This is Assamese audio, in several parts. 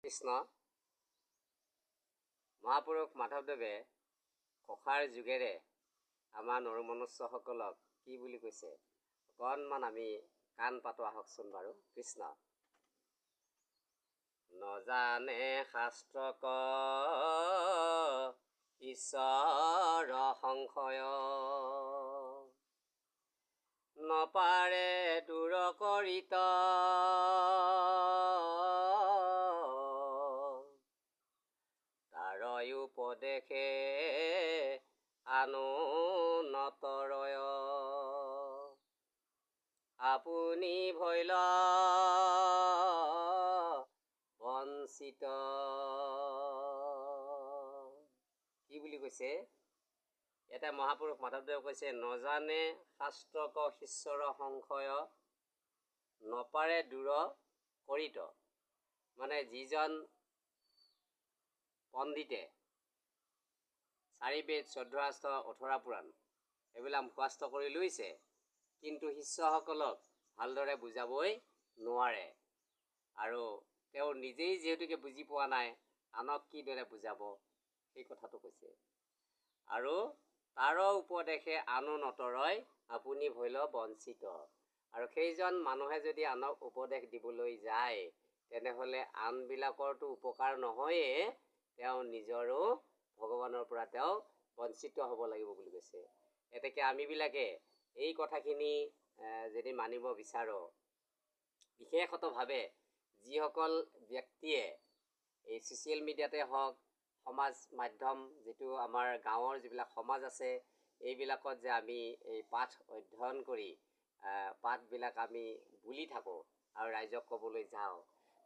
কৃষ্ণ মহাপুৰুষ মাধৱদেৱে ঘোষাৰ যোগেৰে আমাৰ নৰমনুষ্যসকলক কি বুলি কৈছে অকণমান আমি কাণ পাতো আহকচোন বাৰু। কৃষ্ণ নজানে শাস্ত্ৰক ঈশ্বৰ সংশয় নপাৰে দূৰ কৰিত তাৰয় উপদেশে আনো নতৰয় আপুনি ভৈল বঞ্চিত। কি বুলি কৈছে ইয়াতে মহাপুৰুষ মাধৱদেৱে কৈছে নজানে শাস্ত্ৰক ঈশ্বৰ সংশয় নপাৰে দূৰ কৰিত, মানে যিজন পণ্ডিতে 4 বেদ 14 শাস্ত্ৰ 18 পুৰাণ এইবিলাক মুখস্থ কৰি লৈছে, কিন্তু শিষ্যসকলক ভালদৰে বুজাবই নোৱাৰে, আৰু তেওঁ নিজেই যিহেতুকে বুজি পোৱা নাই আনক কিদৰে বুজাব সেই কথাটো কৈছে। আৰু তাৰ উপদেশে আনো নতৰয় আপুনি ভৈল বঞ্চিত। আৰু সেইজন মানুহে যদি আনক উপদেশ দিবলৈ যায় তেনেহ'লে আনবিলাকৰতো উপকাৰ নহয়ে, তেওঁ নিজৰো ভগৱানৰ পৰা তেওঁ বঞ্চিত হ'ব লাগিব বুলি কৈছে। এতেকে আমিবিলাকে এই কথাখিনি যদি মানিব বিচাৰোঁ, বিশেষতভাৱে যিসকল ব্যক্তিয়ে এই ছ'চিয়েল মিডিয়াতে হওক, সমাজ মাধ্যম যিটো আমাৰ গাঁৱৰ যিবিলাক সমাজ আছে এইবিলাকত যে আমি এই পাঠ অধ্যয়ন কৰি পাঠবিলাক আমি বুলি থাকোঁ আৰু ৰাইজক ক'বলৈ যাওঁ,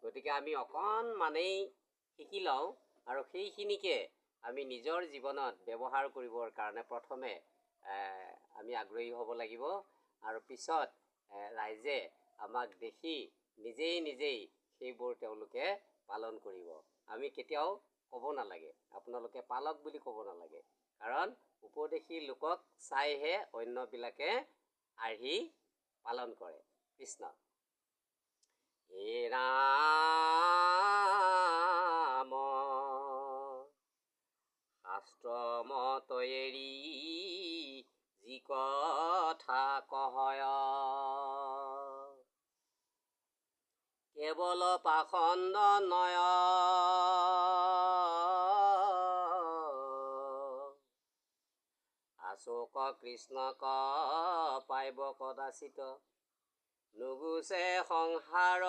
গতিকে আমি অকণমানেই শিকি লওঁ আৰু সেইখিনিকে আমি নিজৰ জীৱনত ব্যৱহাৰ কৰিবৰ কাৰণে প্ৰথমে আমি আগ্ৰহী হ'ব লাগিব, আৰু পিছত ৰাইজে আমাক দেখি নিজেই সেইবোৰ তেওঁলোকে পালন কৰিব। আমি কেতিয়াও ক'ব নালাগে আপোনালোকে পালক বুলি ক'ব নালাগে, কাৰণ উপদেশী লোকক চাইহে অন্যবিলাকে আৰ্হি পালন কৰে। কৃষ্ণ হে ৰাম শাস্ত্ৰ মত এৰি যি কথা কহয় কেৱল পাখণ্ড নয় আশোক কৃষ্ণক পাইব কদাচিত নুগুচে সংসাৰ